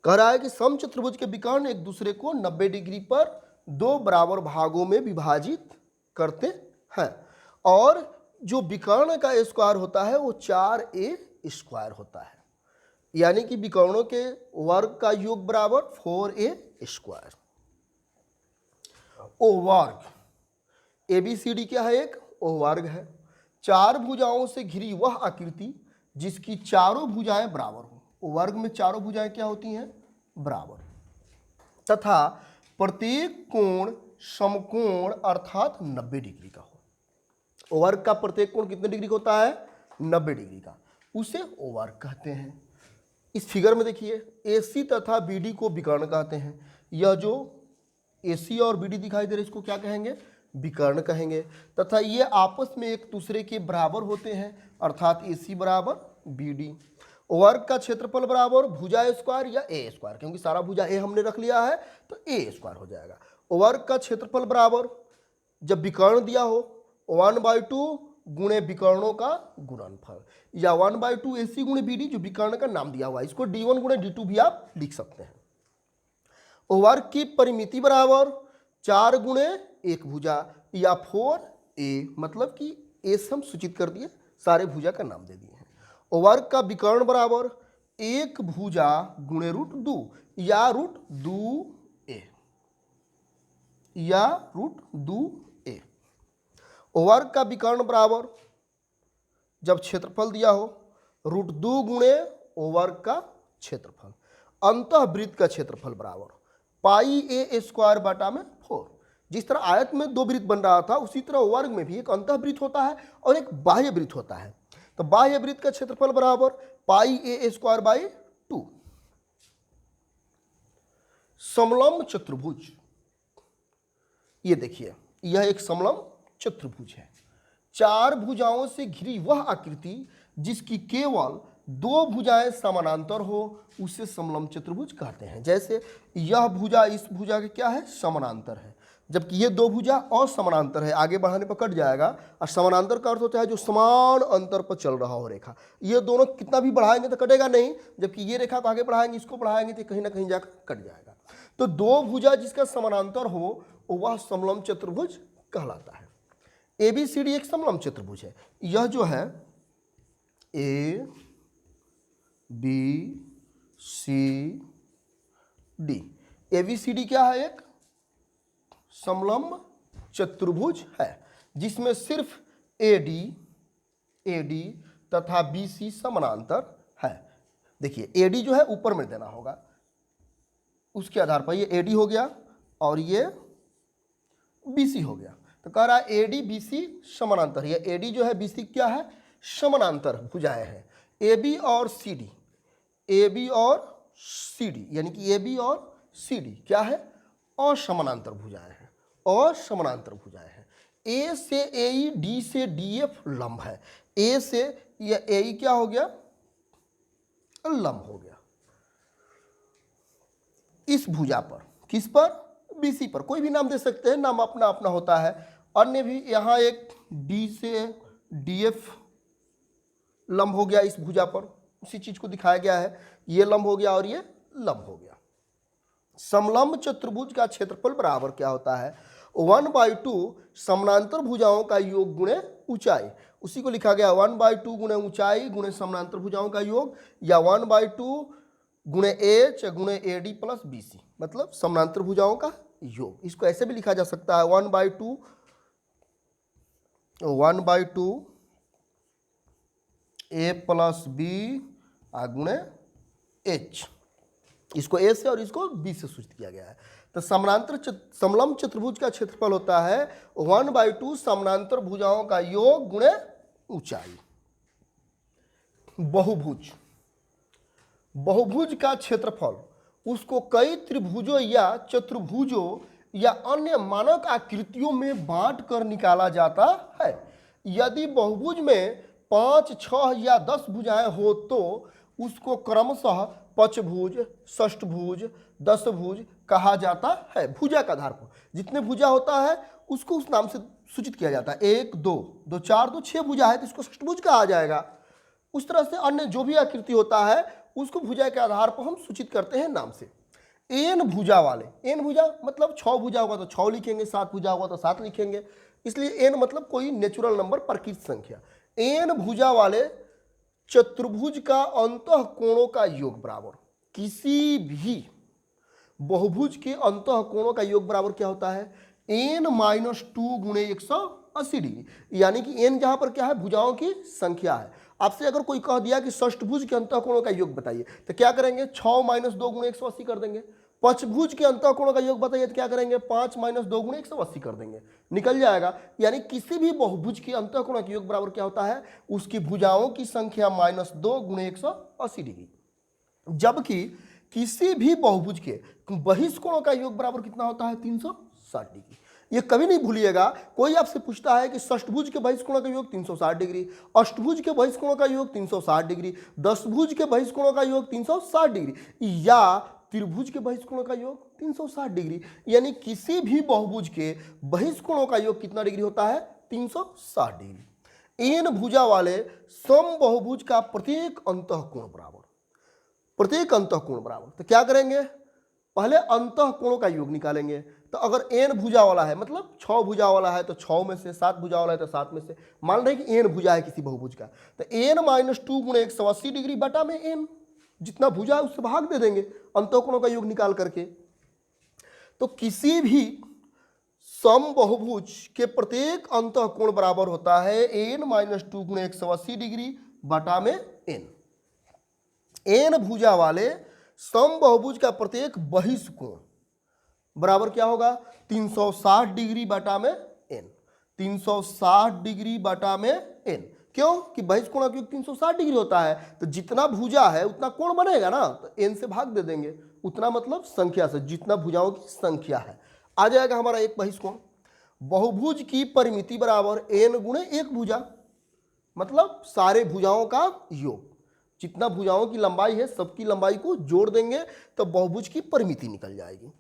कह रहा है कि समचतुर्भुज के विकर्ण एक दूसरे को 90 डिग्री पर दो बराबर भागों में विभाजित करते हैं और जो विकर्ण का स्क्वायर होता है वो 4a स्क्वायर होता है, यानी कि विकर्णों के वर्ग का योग बराबर 4a स्क्वायर। ओ वर्ग, ABCD क्या है? एक ओ वर्ग है। चार भुजाओं से घिरी वह आकृति जिसकी चारों भुजाएं बराबर हो। ओ वर्ग में चारों भुजाएं क्या होती हैं? बराबर। तथा प्रत्येक कोण समकोण अर्थात 90 डिग्री का हो। ओ वर्ग का प्रत्येक कोण कितने डिग्री का होता है? 90 डिग्री का, उसे ओ वर्ग कहते हैं। इस फिगर में देखिए AC तथा BD को विकर्ण कहते हैं। यह जो AC और BD दिखाई दे रहे इसको क्या कहेंगे? विकर्ण कहेंगे। तथा ये आपस में एक दूसरे के बराबर होते हैं अर्थात AC बराबर BD। वर्ग का क्षेत्रफल बराबर भुजा स्क्वायर या A स्क्वायर, क्योंकि सारा भुजा A हमने रख लिया है तो A स्क्वायर हो जाएगा। वर्ग का क्षेत्रफल बराबर जब विकर्ण दिया हो 1/2 गुणे विकर्णों का गुणनफल, या 1/2 AC गुणे BD जो विकर्ण का नाम दिया हुआ है, इसको D1 गुणे D2 भी आप लिख सकते हैं। वर्ग की परिमिति बराबर 4 गुणे एक भुजा या 4a, मतलब कि A से हम सूचित कर दिए, सारे भुजा का नाम दे दिए हैं। वर्ग का विकर्ण बराबर एक भुजा गुणे √2 या √2a या √2a। वर्ग का विकर्ण बराबर जब क्षेत्रफल दिया हो √2 गुणे वर्ग का क्षेत्रफल। अंतःवृत्त का क्षेत्रफल बराबर पाई a स्क्वायर बटा में 4। जिस तरह आयत में दो वृत्त बन रहा था उसी तरह वर्ग में भी एक अंतःवृत्त होता है और एक बाह्य वृत्त होता है। तो बाह्य वृत्त का क्षेत्रफल बराबर पाई a स्क्वायर बाई 2। समलंब चतुर्भुज, ये देखिए यह एक समलंब चतुर्भुज है। चार भुजाओं से घिरी वह आकृति जिसकी केवल दो भुजाएं समानांतर हो उसे समलंब चतुर्भुज कहते हैं। जैसे यह भुजा इस भुजा के क्या है? समानांतर है, जबकि ये दो भुजा असमानांतर है, आगे बढ़ाने पर कट जाएगा। और समानांतर का अर्थ होता है जो समान अंतर पर चल रहा हो रेखा। ये दोनों कितना भी बढ़ाएंगे तो कटेगा नहीं, जबकि ये रेखा को आगे बढ़ाएंगे, इसको बढ़ाएंगे तो कहीं ना कहीं जाकर कट जाएगा। तो दो भुजा जिसका समानांतर हो वह समलंब चतुर्भुज कहलाता है। ABCD एक समलंब चतुर्भुज है। यह जो है ABCD, ABCD क्या है? एक समलंब चतुर्भुज है जिसमें सिर्फ AD तथा BC समानांतर है। देखिए AD जो है ऊपर में देना होगा, उसके आधार पर ये AD हो गया और ये BC हो गया। तो कह रहा है AD BC समानांतर, ये AD जो है BC क्या है? समानांतर भुजाएं हैं। AB और CD, AB और CD, यानी कि AB और CD क्या है? असमानांतर भुजाएं हैं, असमानांतर भुजाएं हैं। A से AE, D से DF लंब है। A से यह AE क्या हो गया? लंब हो गया इस भुजा पर। किस पर? BC पर। कोई भी नाम दे सकते हैं, नाम अपना अपना होता है। अन्य भी यहाँ एक D से DF लंब हो गया इस भुजा पर, उसी चीज को दिखाया गया है। ये लंब हो गया और ये लंब हो गया। समलंब चतुर्भुज का क्षेत्रफल बराबर क्या होता है? 1/2 समानांतर भुजाओं का योग गुणे ऊंचाई। उसी को लिखा गया 1/2 गुणे ऊंचाई गुणे समानांतर भुजाओं का योग, या 1/2 गुणे H गुणे AD प्लस BC, मतलब समानांतर भुजाओं का योग। इसको ऐसे भी लिखा जा सकता है 1/2 A प्लस B गुणे H, इसको A से और इसको B से सूचित किया गया है। तो समलंब चतुर्भुज का क्षेत्रफल होता है 1/2 समानांतर भुजाओं का योग गुणे ऊंचाई। बहुभुज, बहुभुज का क्षेत्रफल उसको कई त्रिभुजों या चतुर्भुजों या अन्य मानक आकृतियों में बांट कर निकाला जाता है। यदि बहुभुज में 5, 6 या 10 भुजाएं हो तो उसको क्रमशः पंचभुज, षष्ठभुज, दशभुज कहा जाता है। भुजा का आधार पर जितने भुजा होता है उसको उस नाम से सूचित किया जाता है। 1, 2, 4, 6 भुजा है तो इसको षष्ठभुज कहा जाएगा। उस तरह से अन्य जो भी आकृति होता है उसको भुजा के आधार पर हम सूचित करते हैं नाम से। एन भुजा वाले, एन भुजा मतलब 6 भुजा होगा तो 6 लिखेंगे, 7 भुजा होगा तो 7 लिखेंगे, इसलिए एन मतलब कोई नेचुरल नंबर, प्रकृत संख्या। एन भुजा वाले चतुर्भुज का अंतः कोणों का योग बराबर, किसी भी बहुभुज के अंतः कोणों का योग बराबर क्या होता है, n-2 गुणे 180 डिग्री। यानी कि n जहां पर क्या है, भुजाओं की संख्या है। आपसे अगर कोई कह दिया कि षष्ठभुज के अंतः कोणों का योग बताइए, तो क्या करेंगे, 6 - 2 गुणे 180 कर देंगे। पंचभुज के अंतः कोणों का योग बताइए तो क्या करेंगे, 5 - 2 गुणे 180 कर देंगे, निकल जाएगा। यानी किसी भी बहुभुज के अंतः कोणों का योग बराबर क्या होता है, उसकी भुजाओं की संख्या -2 गुणे 180 डिग्री। जबकि किसी भी बहुभुज के बहिष्कोणों का योग बराबर कितना होता है, 360 डिग्री। ये कभी नहीं भूलिएगा, कोई आपसे पूछता है कि षष्ठभुज के बहिष्कोणों का योग 360 डिग्री, अष्टभुज के बहिष्कोणों का योग 360 डिग्री, दशभुज के बहिष्कोणों का योग 360 डिग्री, या त्रिभुज के बहिष्कोणों का योग 360 डिग्री। यानी किसी भी बहुभुज के बहिष्कोणों का योग कितना डिग्री होता है, 360 डिग्री। एन भुजा वाले सम बहुभुज का प्रत्येक अंतःकोण बराबर, प्रत्येक अंतःकोण बराबर। तो क्या करेंगे, पहले अंतःकोणों का योग निकालेंगे। तो अगर एन भुजा वाला है, मतलब 6 भुजा वाला है तो 6 में से, 7 भुजा वाला है तो 7 में से, मान रहे कि एन भुजा है किसी बहुभुज का, तो n-2 गुणे 180 डिग्री बटा में एन, जितना भुजा है उससे भाग दे देंगे अंतःकोणों का योग निकाल करके। तो किसी भी सम बहुभुज के प्रत्येक अंतःकोण बराबर होता है n-2 गुणे 180 डिग्री बटा में एन। एन भुजा वाले सम बहुभुज का प्रत्येक बहिष्कोण बराबर क्या होगा, 360 डिग्री बटा में एन, 360 डिग्री बटा में एन। क्यों कि बहिष्कोण का योग 360 डिग्री होता है, तो जितना भुजा है उतना कोण बनेगा ना, तो एन से भाग दे देंगे। उतना मतलब संख्या से, जितना भुजाओं की संख्या है, आ जाएगा हमारा एक बहिष्कोण। बहुभुज की परिमिति बराबर एन गुणे एक भुजा, मतलब सारे भुजाओं का योग, जितना भुजाओं की लंबाई है सबकी लंबाई को जोड़ देंगे तो बहुभुज की परिमिति निकल जाएगी।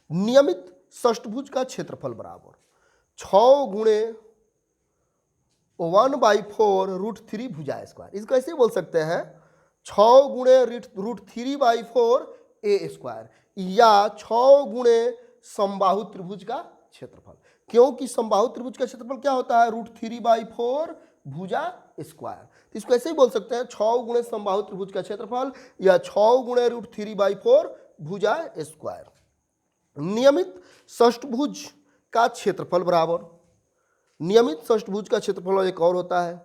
नियमित षष्ठभुज का क्षेत्रफल बराबर 6 गुणे 1/4 √3 भुजा स्क्वायर। इसको ऐसे बोल सकते हैं 6 गुणे √3/4 ए स्क्वायर, या 6 गुणे समबाहु त्रिभुज का क्षेत्रफल। क्योंकि समबाहु त्रिभुज का क्षेत्रफल क्या होता है, √3/4 भुजा स्क्वायर। तो इसको ऐसे ही बोल सकते हैं 6 गुणे समबाहु त्रिभुज का क्षेत्रफल, या 6 गुणे √3/4 भुजा स्क्वायर। नियमित षष्ठभुज का क्षेत्रफल बराबर, नियमित षष्ठभुज का क्षेत्रफल एक और होता है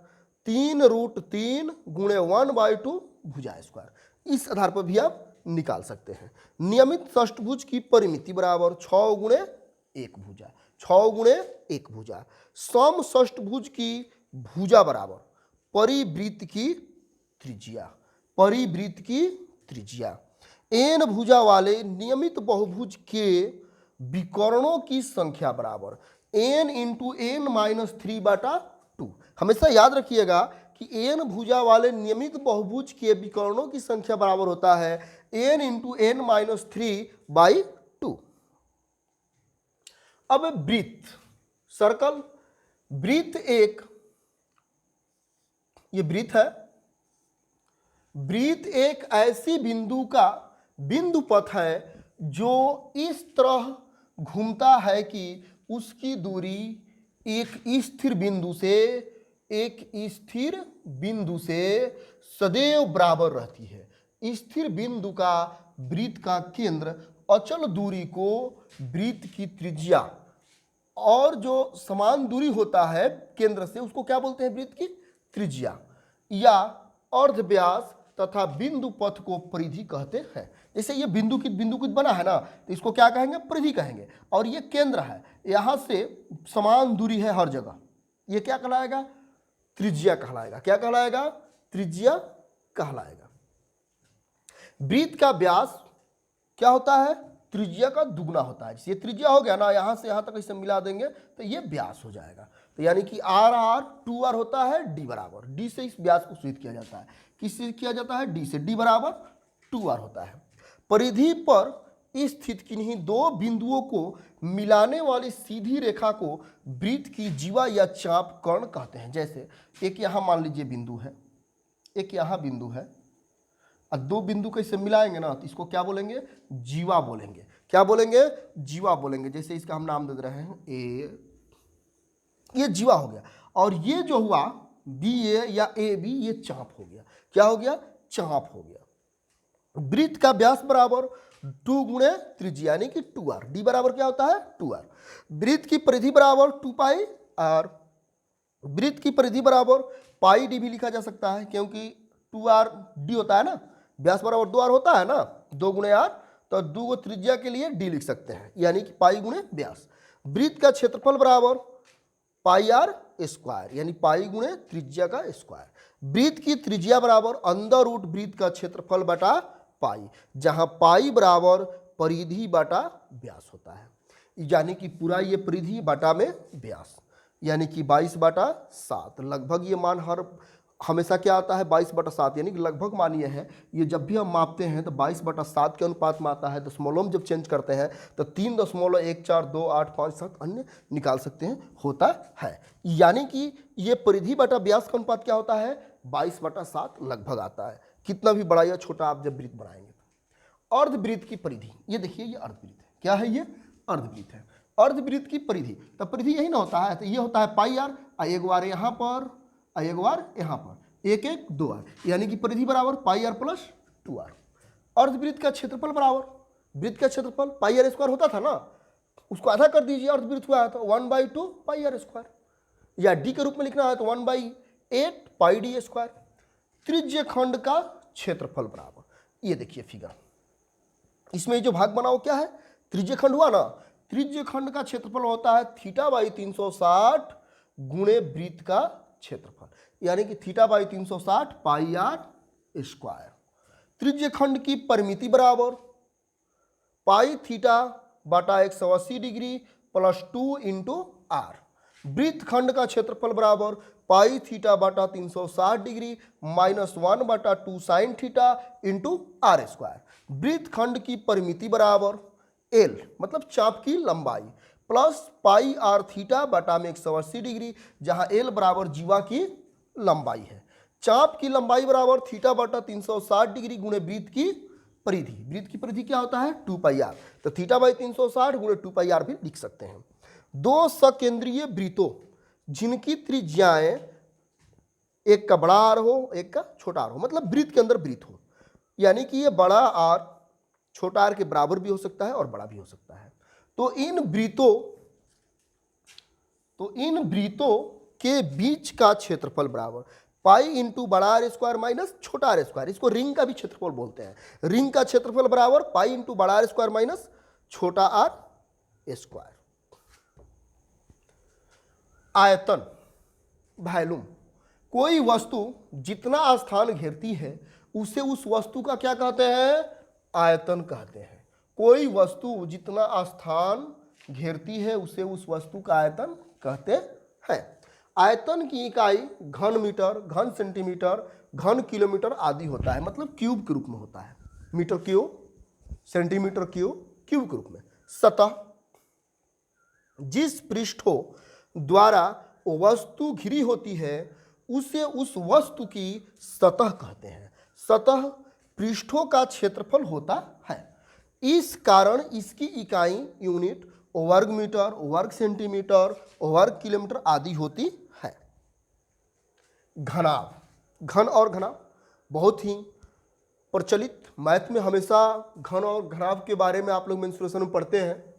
3√3 गुणे 1/2 भुजा स्क्वायर। इस आधार पर भी आप निकाल सकते हैं। नियमित षष्ठभुज की परिमिति बराबर 6 गुणे 1 भुजा, 6 गुणे 1 भुजा। सम षष्ठभुज की भुजा बराबर परिवृत्त की त्रिज्या, परिवृत्त की त्रिज्या। एन भुजा वाले नियमित बहुभुज के विकर्णों की संख्या बराबर n × n-3 बटा 2। हमेशा याद रखिएगा कि एन भुजा वाले नियमित बहुभुज के विकर्णों की संख्या बराबर होता है n × n-3/2। अब वृत्त, सर्कल, वृत्त एक, ये वृत्त है। वृत्त एक ऐसी बिंदु का बिंदु पथ है जो इस तरह घूमता है कि उसकी दूरी एक स्थिर बिंदु से सदैव बराबर रहती है। स्थिर बिंदु का वृत्त का केंद्र अचल दूरी को वृत्त की त्रिज्या, और जो समान दूरी होता है केंद्र से उसको क्या बोलते हैं, वृत्त की त्रिज्या या अर्धव्यास तथा बिंदु पथ को परिधि कहते हैं। जैसे ये बिंदुकित बना है ना, तो इसको क्या कहेंगे, परिधि कहेंगे। और ये केंद्र है, यहां से समान दूरी है हर जगह, ये क्या कहलाएगा, त्रिज्या कहलाएगा। क्या कहलाएगा, त्रिज्या कहलाएगा। वृत्त का व्यास क्या होता है, त्रिज्या का दुगना होता है। ये त्रिज्या हो गया ना, यहां से यहां तक इसे मिला देंगे तो ये व्यास हो जाएगा। तो यानी कि r 2r होता है d बराबर, d से इस व्यास को सूचित किया जाता है। किससे किया जाता है, d से, d बराबर 2r होता है। परिधि पर स्थित किन्हीं दो बिंदुओं को मिलाने वाली सीधी रेखा को वृत्त की जीवा या चाप कर्ण कहते हैं। जैसे एक यहां मान लीजिए बिंदु है, एक यहां बिंदु है, और दो बिंदु कैसे मिलाएंगे ना, तो इसको क्या बोलेंगे, जीवा बोलेंगे। क्या बोलेंगे, जीवा बोलेंगे। जैसे इसका हम नाम दे रहे हैं ए, ये जीवा हो गया। और ये जो हुआ बी ए या ए बी, ये चाप हो गया। क्या हो गया, चाप हो गया। वृत्त का व्यास बराबर 2 गुणे त्रिज्या यानी कि 2r। डी बराबर क्या होता है, 2r। वृत्त की परिधि बराबर 2 पाई r। वृत्त की परिधि बराबर पाई डी भी लिखा जा सकता है, क्योंकि 2r डी होता है ना, व्यास बराबर 2r होता है ना, 2 गुणे r, तो 2 को त्रिज्या के लिए डी लिख सकते हैं, यानी कि पाई गुणे व्यास। वृत्त का क्षेत्रफल बराबर पाई आर स्क्वायर, यानी पाई गुणे त्रिज्या का स्क्वायर। वृत्त की त्रिज्या बराबर अंडर रूट वृत्त का क्षेत्रफल बटा पाई, जहां पाई बराबर परिधि बटा व्यास होता है, यानी कि पूरा ये परिधि बटा में व्यास, यानी कि 22/7। लगभग ये मान हमेशा क्या आता है, 22/7, यानी कि लगभग मान ये है, ये जब भी हम मापते हैं तो 22/7 के अनुपात में आता है। दशमलव जब चेंज करते हैं तो 3.142857 अन्य निकाल सकते हैं, होता है। यानी कि ये परिधि बटा व्यास का अनुपात क्या होता है, 22/7 लगभग आता है। कितना भी बड़ा या छोटा आप जब वृत्त बनाएंगे। अर्धवृत्त की परिधि, ये देखिए ये अर्धवृत्त है। क्या है ये, अर्धवृत्त है। अर्धवृत्त की परिधि, तो परिधि यही ना होता है, तो ये होता है पाई आर, एक बार यहाँ पर, एक बार यहाँ पर, 1 1 2 r, यानी कि परिधि बराबर पाई आर प्लस 2r। अर्धवृत्त का क्षेत्रफल बराबर, वृत्त का क्षेत्रफल पाई आर स्क्वायर होता था ना, उसको आधा कर दीजिए, अर्धवृत्त हुआ है तो 1/2 पाई आर स्क्वायर, या डी के रूप में लिखना है तो 1/8 पाई डी स्क्वायर। त्रिज्य खंड का क्षेत्रफल बराबर, ये देखिए फिगर, इसमें जो भाग बना वो क्या है, त्रिज्य खंड हुआ ना। त्रिज्य खंड का क्षेत्रफल होता है θ/360 गुणे वृत्त का क्षेत्रफल, यानी कि θ/360 पाई आर स्क्वायर। त्रिज्य खंड की परिमिति बराबर पाई थीटा बटा 180 डिग्री प्लस 2 इंटू आर। वृत्त खंड का क्षेत्रफल बराबर पाई थीटा बटा 360 degree minus 1/2 sine theta into R square. वृत्त खंड की परिमिति बराबर एल मतलब चाप की लंबाई प्लस पाई आर थीटा बटा में 180 डिग्री, जहां एल बराबर जीवा की लंबाई है। चाप की लंबाई बराबर थीटा बटा 360 डिग्री गुणे वृत्त की परिधि। वृत्त की परिधि क्या होता है, 2 पाई आर, तो θ/360 गुणे 2 पाई आर भी लिख सकते हैं। दो सकेंद्रीय वृत्तों जिनकी त्रिज्याएं एक का बड़ा आर हो एक का छोटा आर हो, मतलब वृत्त के अंदर वृत्त हो, यानी कि ये बड़ा आर छोटा आर के बराबर भी हो सकता है और बड़ा भी हो सकता है। तो इन वृत्तों के बीच का क्षेत्रफल बराबर पाई इंटू बड़ा आर स्क्वायर माइनस छोटा आर स्क्वायर, इसको रिंग का भी क्षेत्रफल बोलते हैं। रिंग का क्षेत्रफल बराबर पाई इंटू बड़ा आर स्क्वायर माइनस छोटा आर स्क्वायर। आयतन, वॉल्यूम, कोई वस्तु जितना स्थान घेरती है उसे उस वस्तु का क्या कहते हैं, आयतन कहते हैं। कोई वस्तु जितना स्थान घेरती है उसे उस वस्तु का आयतन कहते हैं। आयतन की इकाई घन मीटर, घन सेंटीमीटर, घन किलोमीटर आदि होता है, मतलब क्यूब के रूप में होता है। Metre cube, centimetre cube, cube के रूप में। सतह, जिस पृष्ठों द्वारा वस्तु घिरी होती है उसे उस वस्तु की सतह कहते हैं। सतह पृष्ठों का क्षेत्रफल होता है, इस कारण इसकी इकाई यूनिट वर्ग मीटर, वर्ग सेंटीमीटर, वर्ग किलोमीटर आदि होती है। घनाभ, घन और घनाभ बहुत ही प्रचलित, मैथ में हमेशा घन और घनाभ के बारे में आप लोग मेंसुरेशन में पढ़ते हैं।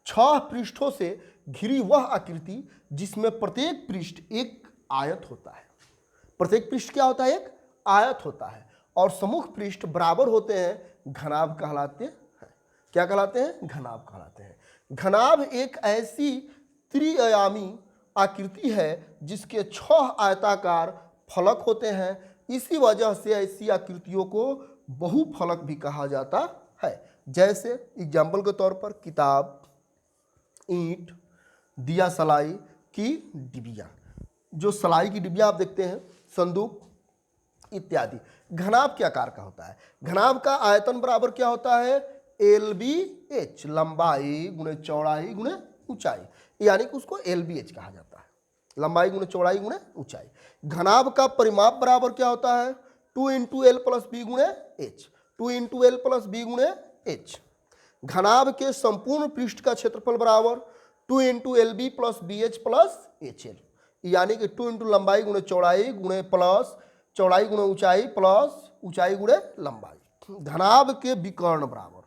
6 पृष्ठों से घिरी वह आकृति जिसमें प्रत्येक पृष्ठ एक आयत होता है। प्रत्येक पृष्ठ क्या होता है, एक आयत होता है, और सम्मुख पृष्ठ बराबर होते हैं, घनाभ कहलाते हैं। क्या कहलाते हैं, घनाभ कहलाते हैं। घनाभ एक ऐसी त्रिआयामी आकृति है जिसके 6 आयताकार फलक होते हैं। इसी वजह से ऐसी आकृतियों को बहुफलक भी कहा जाता है। जैसे एग्जाम्पल के तौर पर किताब, ईंट, दिया सलाई की डिबिया, जो सलाई की डिबिया आप देखते हैं, संदूक इत्यादि, घनाभ के आकार का होता है। घनाभ का आयतन बराबर क्या होता है, LBH, लंबाई गुणे चौड़ाई गुणे ऊंचाई, यानी कि उसको LBH कहा जाता है, लंबाई गुणे चौड़ाई गुणे ऊंचाई। घनाभ का परिमाप बराबर क्या होता है, 2 इंटू एल प्लस बी गुणे H, 2 into L plus B गुणे एच। घनाभ के संपूर्ण पृष्ठ का क्षेत्रफल बराबर 2 into L B plus B H plus H L, यानी कि 2 इंटू लंबाई गुणे चौड़ाई गुणे प्लस चौड़ाई गुणे ऊंचाई प्लस ऊंचाई गुणे लंबाई। घनाभ के विकर्ण बराबर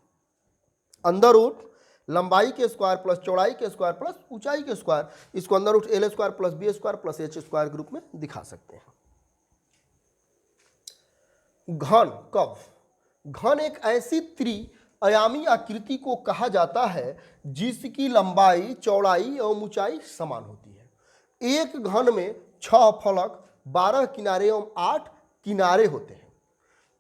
अंदर रूट लंबाई के स्क्वायर प्लस चौड़ाई के स्क्वायर प्लस ऊंचाई के स्क्वायर, इसको अंदर root L square plus B square plus H square के रूप में दिखा सकते हैं। घन कव, घन एक ऐसी त्रिआयामी आकृति को कहा जाता है जिसकी लंबाई चौड़ाई एवं ऊंचाई समान होती है। एक घन में 6 फलक 12 किनारे एवं 8 किनारे होते हैं।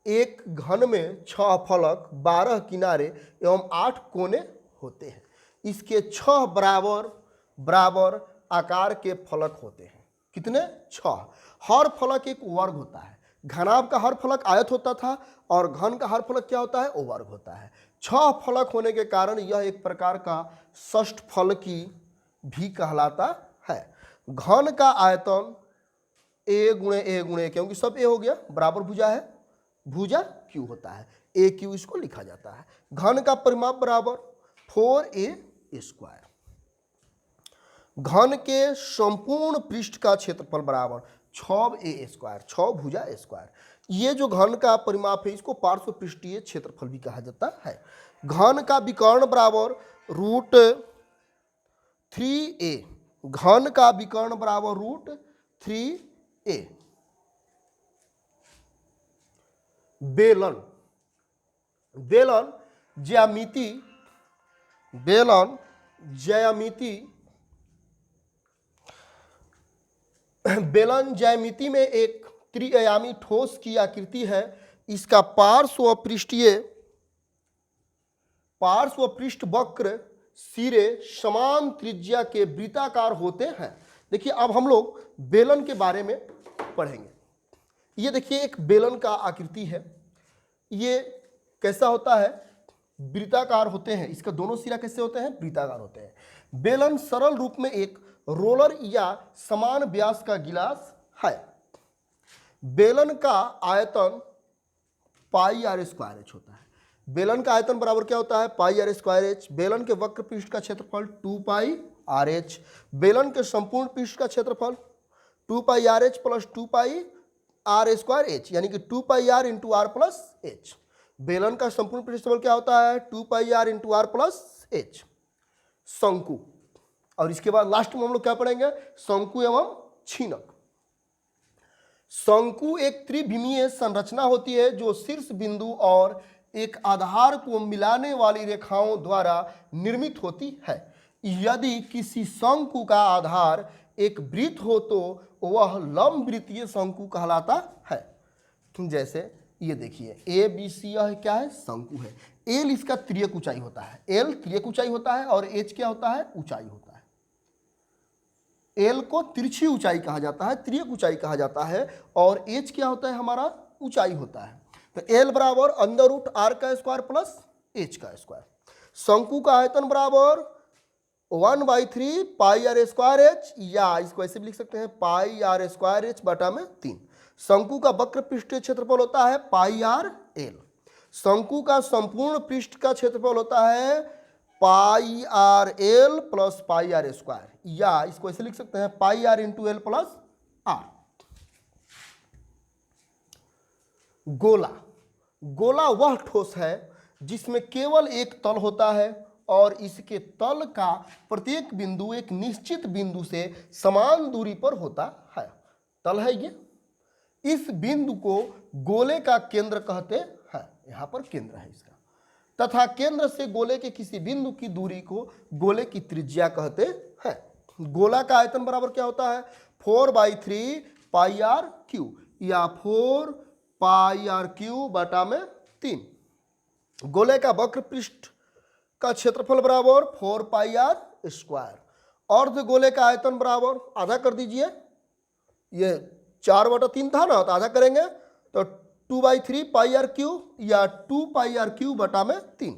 एक घन में 6 फलक 12 किनारे एवं 8 कोने होते हैं। इसके 6 बराबर आकार के फलक होते हैं। कितने? 6। हर फलक एक वर्ग होता है। घनाभ का हर फलक आयत होता था और घन का हर फलक क्या होता है? वर्ग होता है। 6 फलक होने के कारण यह एक प्रकार का षष्ठफलकी भी कहलाता है। घन का आयतन ए गुणे, क्योंकि सब ए हो गया, बराबर भुजा है, भुजा क्यू होता है, ए क्यू इसको लिखा जाता है। घन का परिमाप बराबर 4a स्क्वायर। घन के संपूर्ण पृष्ठ का क्षेत्रफल बराबर 6a स्क्वायर, 6 भुजा स्क्वायर। ये जो घन का परिमाप है इसको पार्श्व पृष्ठीय क्षेत्रफल भी कहा जाता है। घन का विकर्ण बराबर रूट 3a, घन का विकर्ण बराबर रूट 3a। बेलन, बेलन ज्यामिति में एक त्रिआयामी ठोस की आकृति है। इसका पार्श्व पृष्ठ वक्र सिरे समान त्रिज्या के वृत्ताकार होते हैं। देखिए अब हम लोग बेलन के बारे में पढ़ेंगे। ये देखिए एक बेलन का आकृति है। ये कैसा होता है? वृत्ताकार होते हैं। इसका दोनों सिरा कैसे होते हैं? वृत्ताकार होते हैं। बेलन सरल रूप में एक रोलर या समान व्यास का गिलास है। बेलन का आयतन पाई आर स्क्वायर एच होता है। बेलन का आयतन बराबर क्या होता है? Pi R square H. बेलन के वक्र पृष्ठ का क्षेत्रफल 2 पाई आर एच। बेलन के संपूर्ण पृष्ठ का क्षेत्रफल 2 pi R H plus 2 pi R square H, यानी कि 2 pi R into R plus H. बेलन का संपूर्ण पृष्ठफल क्या होता है? 2 pi R into R plus H. शंकु, और इसके बाद लास्ट में हम लोग क्या पढ़ेंगे? शंकु एवं छीनक। शंकु एक त्रिभिमीय संरचना होती है जो शीर्ष बिंदु और एक आधार को मिलाने वाली रेखाओं द्वारा निर्मित होती है। यदि किसी शंकु का आधार एक वृत्त हो तो वह लंब वृत्तीय शंकु कहलाता है। जैसे ये देखिए ए बी सी, यह क्या है? शंकु है। एल इसका तिर्यक ऊंचाई होता है, एल तिर्यक ऊंचाई होता है, और एच क्या होता है? ऊंचाई होता है। एल को तिरछी ऊंचाई कहा जाता है, तिर्यक ऊंचाई कहा जाता है, और एच क्या होता है? हमारा ऊंचाई होता है। तो एल बराबर अंडर रूट आर का स्क्वायर प्लस एच का स्क्वायर। शंकु का आयतन बराबर 1/3 पाई आर स्क्वायर एच, या इसको ऐसे भी लिख सकते हैं पाई आर स्क्वायर एच बटा में 3। शंकु का वक्र पृष्ठीय क्षेत्रफल होता है पाई आर एल। शंकु का संपूर्ण पृष्ठ का क्षेत्रफल होता है pi R L plus pi R square, या इसको ऐसे लिख सकते हैं pi R into L plus R. गोला, गोला वह ठोस है जिसमें केवल एक तल होता है और इसके तल का प्रत्येक बिंदु एक निश्चित बिंदु से समान दूरी पर होता है। तल है ये। इस बिंदु को गोले का केंद्र कहते हैं। यहाँ पर केंद्र है इसका, तथा केंद्र से गोले के किसी बिंदु की दूरी को गोले की त्रिज्या कहते हैं। गोला का आयतन बराबर क्या होता है? 4/3 पाई आर क्यू, या 4 पाई आर क्यू बटा में 3। गोले का वक्र पृष्ठ का क्षेत्रफल बराबर 4 पाई आर स्क्वायर। अर्ध गोले का आयतन बराबर, आधा कर दीजिए, ये 4/3 था ना, तो आधा करेंगे तो 2/3 पाई आर क्यू, या 2 पाई आर क्यू बटा में 3।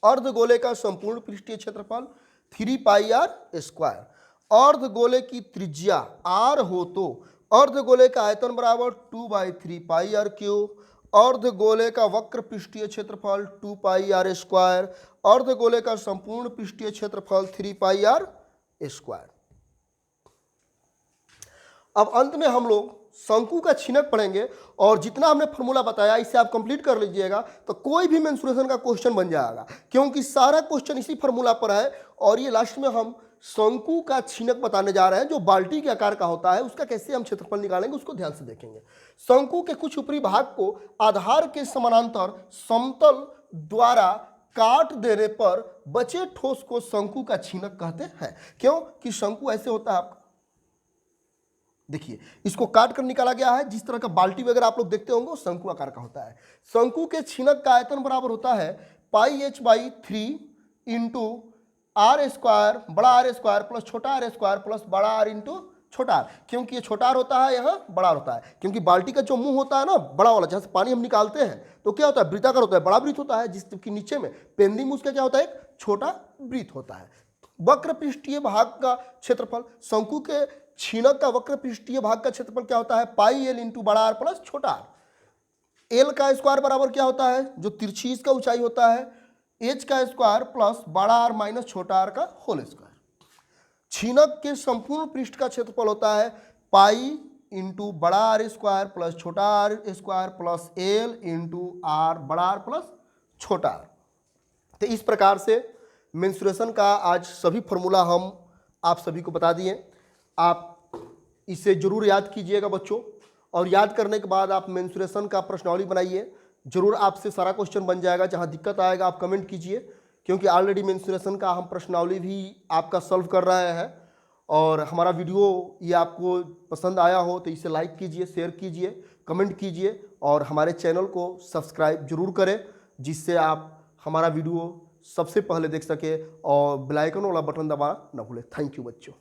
अर्ध गोले का संपूर्ण पृष्ठीय क्षेत्रफल 3 पाई आर स्क्वायर। अर्ध गोले की त्रिज्या आर हो तो अर्धगोले का आयतन बराबर 2/3πr³। अर्धगोले का वक्र पृष्ठीय क्षेत्रफल 2πr²। अर्धगोले का संपूर्ण पृष्ठीय क्षेत्रफल 3πr²। अब अंत में हम लोग शंकु का छीनक पढ़ेंगे और जितना हमने फॉर्मूला बताया इसे आप कंप्लीट कर लीजिएगा तो कोई भी मेंसुरेशन का क्वेश्चन बन जाएगा, क्योंकि सारा क्वेश्चन इसी फॉर्मूला पर है। और ये लास्ट में हम शंकु का छीनक बताने जा रहे हैं जो बाल्टी के आकार का होता है, उसका कैसे हम क्षेत्रफल निकालेंगे उसको ध्यान से देखेंगे। शंकु के कुछ ऊपरी भाग को आधार के समानांतर समतल द्वारा काट देने पर बचे ठोस को शंकु का छीनक कहते हैं। क्यों कि शंकु ऐसे होता है, आपका देखिए इसको काट कर निकाला गया है, जिस तरह का बाल्टी वगैरह आप लोग देखते होंगे वो शंकु आकार का होता है। शंकु के छीनक का आयतन बराबर होता है πh/3 इंटू r² बड़ा r² प्लस छोटा r² प्लस बड़ा R इंटू छोटा r। क्योंकि ये छोटा r होता है, यहाँ बड़ा R होता है, क्योंकि बाल्टी का जो मुंह होता है ना बड़ा वाला, जहाँ से पानी हम निकालते हैं तो क्या होता है, वृत्ताकार होता है, बड़ा वृत्त होता है, जिसके नीचे में पेंडिंग उसका क्या होता है, एक छोटा वृत्त होता है। वक्र पृष्ठीय भाग का क्षेत्रफल, शंकु के छीनक का वक्र पृष्ठीय भाग का क्षेत्रफल क्या होता है, πl इंटू बड़ा R प्लस छोटा r। एल का स्क्वायर बराबर क्या होता है, जो तिरछी इसका ऊंचाई होता है, एच का स्क्वायर प्लस बड़ा R माइनस छोटा r का होल स्क्वायर। छीनक के संपूर्ण पृष्ठ का क्षेत्रफल होता है पाई इंटू बड़ा R² प्लस छोटा r² plus L into R बड़ा R प्लस छोटा r। तो इस प्रकार से मेंसुरेशन का आज सभी फॉर्मूला हम आप सभी को बता दिए। आप इसे जरूर याद कीजिएगा बच्चों, और याद करने के बाद आप मेंसुरेशन का प्रश्नावली बनाइए, जरूर आपसे सारा क्वेश्चन बन जाएगा। जहां दिक्कत आएगा आप कमेंट कीजिए, क्योंकि ऑलरेडी मेंसुरेशन का हम प्रश्नावली भी आपका सॉल्व कर रहे हैं। और हमारा वीडियो ये आपको पसंद आया हो तो इसे लाइक कीजिए, शेयर कीजिए, कमेंट कीजिए और हमारे चैनल को सब्सक्राइब जरूर करें, जिससे आप हमारा वीडियो सबसे पहले देख सके और बेल आइकन वाला बटन दबाना न भूलें। थैंक यू बच्चों।